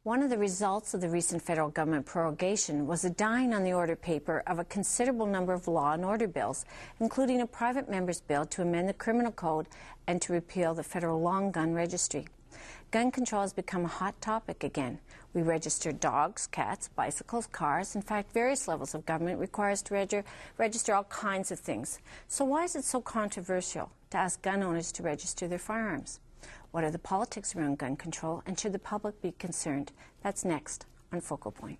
One of the results of the recent federal government prorogation was a dying on the order paper of a considerable number of law and order bills, including a private member's bill to amend the criminal code and to repeal the federal Long Gun Registry. Gun control has become a hot topic again. We register dogs, cats, bicycles, cars. In fact, various levels of government require us to register all kinds of things. So why is it so controversial to ask gun owners to register their firearms? What are the politics around gun control, and should the public be concerned? That's next on Focal Point.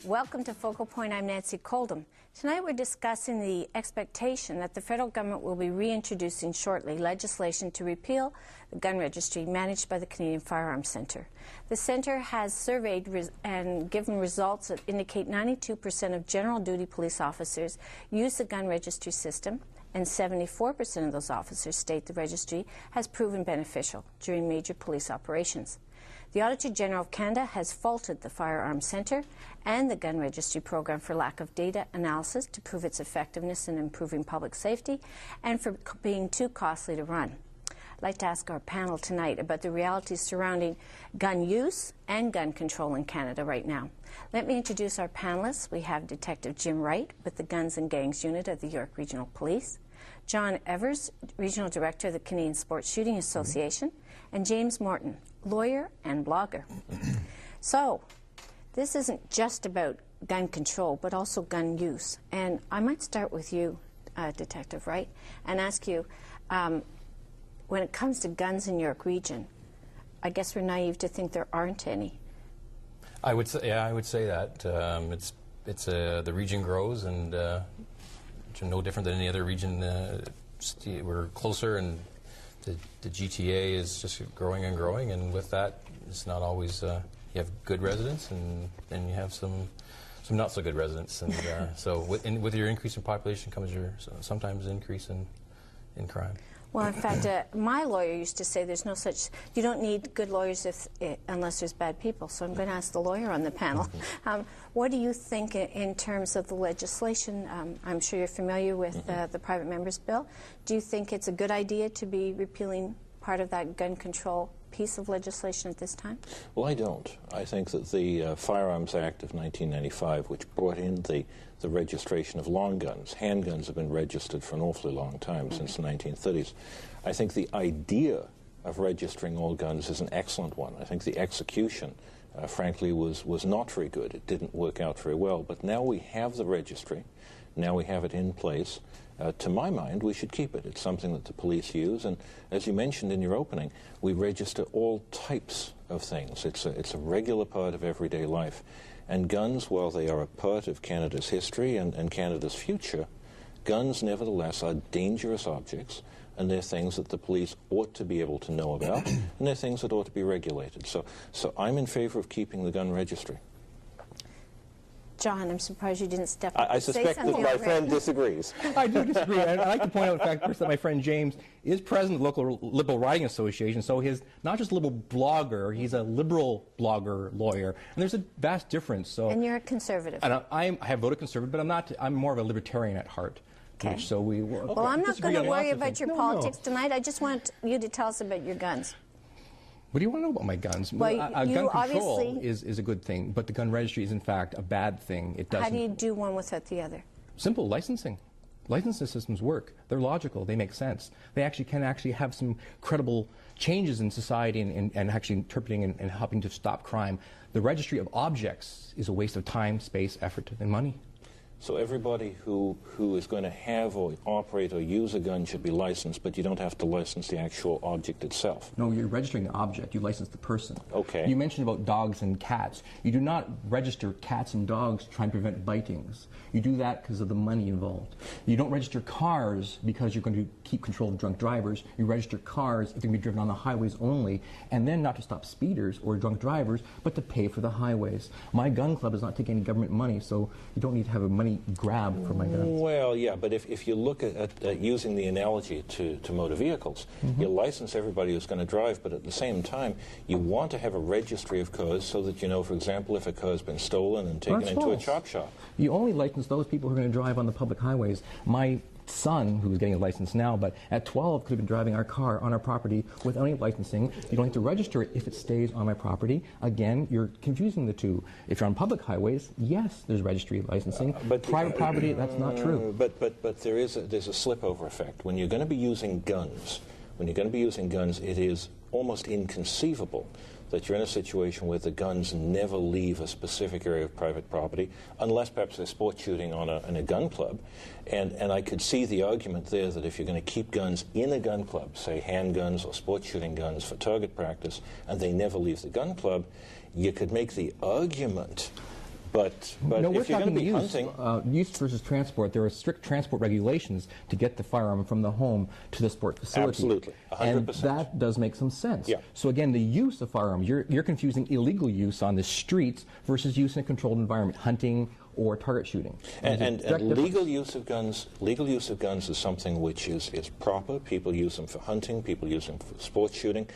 Welcome to Focal Point. I'm Nancy Coldham. Tonight we're discussing the expectation that the federal government will be reintroducing shortly legislation to repeal the gun registry managed by the Canadian Firearms Centre. The Centre has surveyed and given results that indicate 92% of general duty police officers use the gun registry system, and 74% of those officers state the registry has proven beneficial during major police operations. The Auditor General of Canada has faulted the Firearms Centre and the Gun Registry program for lack of data analysis to prove its effectiveness in improving public safety and for being too costly to run. I'd like to ask our panel tonight about the realities surrounding gun use and gun control in Canada right now. Let me introduce our panelists. We have Detective Jim Wright with the Guns and Gangs Unit of the York Regional Police, John Evers, Regional Director of the Canadian Sports Shooting Association, and James Morton, lawyer and blogger. So, this isn't just about gun control, but also gun use. And I might start with you, Detective Wright, and ask you, when it comes to guns in York Region, I guess we're naive to think there aren't any. I would say that. The region grows, and no different than any other region. We're closer, and the GTA is just growing and growing, and with that, it's not always, you have good residents, and then you have some not so good residents, and so with your increase in population comes your sometimes increase in crime. Well, in fact, my lawyer used to say there's no such, you don't need good lawyers unless there's bad people. So I'm going to ask the lawyer on the panel. What do you think in terms of the legislation? I'm sure you're familiar with the private member's bill. Do you think it's a good idea to be repealing part of that gun control piece of legislation at this time? Well, I don't. I think that the Firearms Act of 1995, which brought in the registration of long guns, handguns have been registered for an awfully long time, since the 1930s. I think the idea of registering all guns is an excellent one. I think the execution, frankly, was not very good. It didn't work out very well. But now we have the registry. Now we have it in place. To my mind, we should keep it. It's something that the police use, and as you mentioned in your opening, we register all types of things. It's a regular part of everyday life. And guns, while they are a part of Canada's history and Canada's future, guns nevertheless are dangerous objects, and they're things that the police ought to be able to know about, and they're things that ought to be regulated. So I'm in favor of keeping the gun registry. John, I'm surprised you didn't step up I suspect that my friend disagrees. I do disagree. I'd like to point out the fact first that my friend James is president of the local Liberal Writing Association, so he's not just a liberal blogger, he's a liberal blogger lawyer. And there's a vast difference. So, and you're a conservative. And I have voted conservative, but I'm more of a libertarian at heart. Okay. So well, I'm not going to worry about your politics tonight. I just want you to tell us about your guns. What do you want to know about my guns? Well, gun control is a good thing, but the gun registry is in fact a bad thing. It doesn't. How do you do one without the other? Simple, licensing. Licensing systems work. They're logical. They make sense. They can have some credible changes in society and actually interpreting and helping to stop crime. The registry of objects is a waste of time, space, effort, and money. So everybody who is going to have or operate or use a gun should be licensed, but you don't have to license the actual object itself. No, you're registering the object. You license the person. Okay. You mentioned about dogs and cats. You do not register cats and dogs to try and prevent bitings. You do that because of the money involved. You don't register cars because you're going to keep control of drunk drivers. You register cars if they're going to be driven on the highways only, and then not to stop speeders or drunk drivers, but to pay for the highways. My gun club does not take any government money, so you don't need to have a money money grab for my guns. Well, yeah, but if you look at using the analogy to motor vehicles, you license everybody who's going to drive, but at the same time, you want to have a registry of cars so that you know, for example, if a car's been stolen and taken into a chop shop. You only license those people who are going to drive on the public highways. My son, who's getting a license now, but at 12 could have been driving our car on our property without any licensing. You don't have to register it if it stays on my property. Again, you're confusing the two. If you're on public highways, yes, there's registry licensing. But private property, that's not true. But there's a slipover effect. When you're going to be using guns, it is almost inconceivable that you're in a situation where the guns never leave a specific area of private property, unless perhaps they're sport shooting in a gun club. And I could see the argument there that if you're going to keep guns in a gun club, say handguns or sport shooting guns for target practice, and they never leave the gun club, you could make the argument. But no, if you're going to be hunting... use versus transport, there are strict transport regulations to get the firearm from the home to the sport facility. Absolutely, 100%. And that does make some sense. Yeah. So again, the use of firearms, you're confusing illegal use on the streets versus use in a controlled environment, hunting or target shooting. And legal use of guns is something which is proper. People use them for hunting. People use them for sport shooting.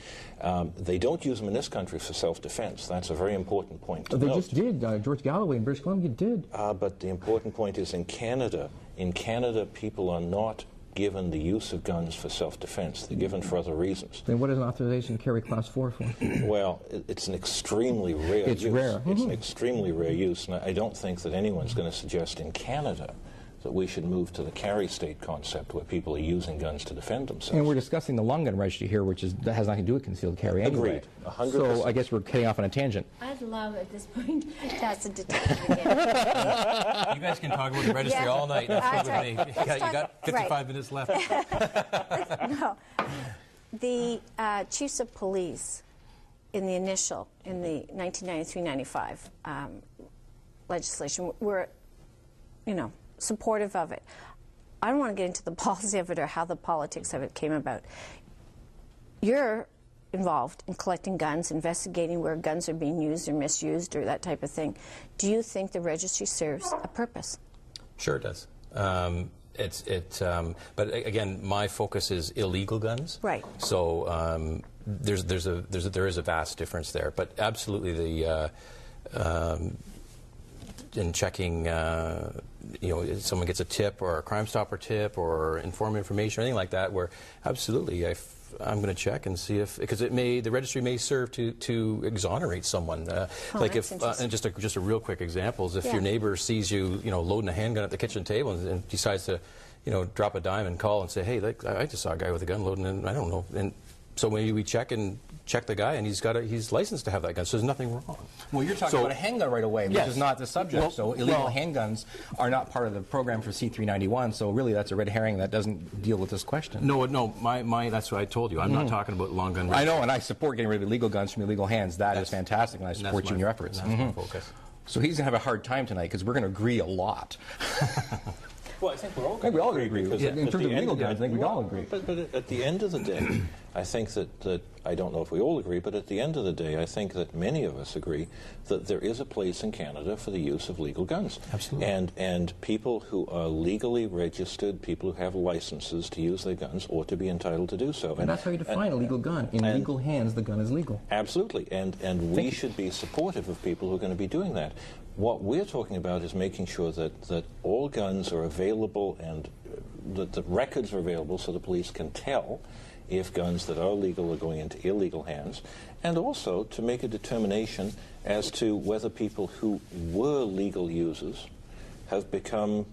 They don't use them in this country for self-defense. That's a very important point to note. They just did. George Galloway in British Columbia did. But the important point is in Canada, people are not given the use of guns for self-defense. They're given for other reasons. Then what is an authorization to carry Class 4 for? Well, it's an extremely rare use. It's rare. It's an extremely rare use, and I don't think that anyone's going to suggest in Canada that we should move to the carry state concept where people are using guns to defend themselves. And we're discussing the Long Gun Registry here, that has nothing to do with concealed carry anyway. Agreed. 100%. So I guess we're heading off on a tangent. I'd love at this point to ask the detective again. You guys can talk about the registry all night. That's what we need. You got 55 minutes left. No. The chiefs of police in the 1993-95 legislation were, supportive of it. I don't want to get into the policy of it or how the politics of it came about. You're involved in collecting guns, investigating where guns are being used or misused or that type of thing. Do you think the registry serves a purpose? Sure it does. But again, my focus is illegal guns. Right. So there is a vast difference there. But absolutely, in checking, if someone gets a tip or a Crime Stopper tip or inform information or anything like that, where absolutely I'm going to check and see if, because the registry may serve to exonerate someone. Like if, and just a real quick example is if your neighbor sees you, loading a handgun at the kitchen table and decides to, drop a dime and call and say, hey, I just saw a guy with a gun loading, and I don't know, and so maybe we check the guy, and he's licensed to have that gun, so there's nothing wrong. Well, you're talking about a handgun right away, which is not the subject. Well, so illegal handguns are not part of the program for C-391. So really, that's a red herring that doesn't deal with this question. No, that's what I told you. I'm not talking about long gun registry. I know, and I support getting rid of illegal guns from illegal hands. That is fantastic, and I support you in your efforts. That's my focus. So he's going to have a hard time tonight because we're going to agree a lot. Well, I think we're all going to agree. In terms of legal guns, I think we all agree. But at the end of the day, I think that I don't know if we all agree, but at the end of the day, I think that many of us agree that there is a place in Canada for the use of legal guns. Absolutely. And people who are legally registered, people who have licenses to use their guns, ought to be entitled to do so. And that's how you define a legal gun. In legal hands, the gun is legal. Absolutely. And we should be supportive of people who are going to be doing that. What we're talking about is making sure that all guns are available and that the records are available so the police can tell if guns that are legal are going into illegal hands, and also to make a determination as to whether people who were legal users have become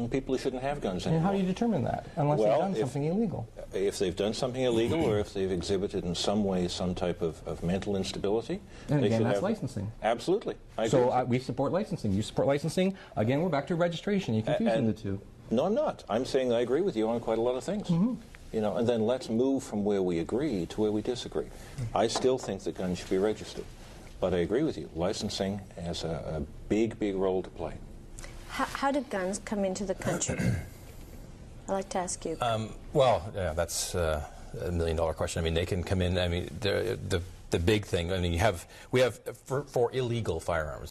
people who shouldn't have guns anymore. And how do you determine that, unless they've done something illegal? If they've done something illegal or if they've exhibited in some way some type of mental instability. And again, that's licensing. Absolutely. So we support licensing. You support licensing. Again, we're back to registration. You're confusing the two. No, I'm not. I'm saying I agree with you on quite a lot of things. And then let's move from where we agree to where we disagree. I still think that guns should be registered. But I agree with you. Licensing has a big, big role to play. How do guns come into the country? I'd like to ask you. That's a $1 million question. I mean, they can come in. I mean, the big thing. I mean, we have for illegal firearms.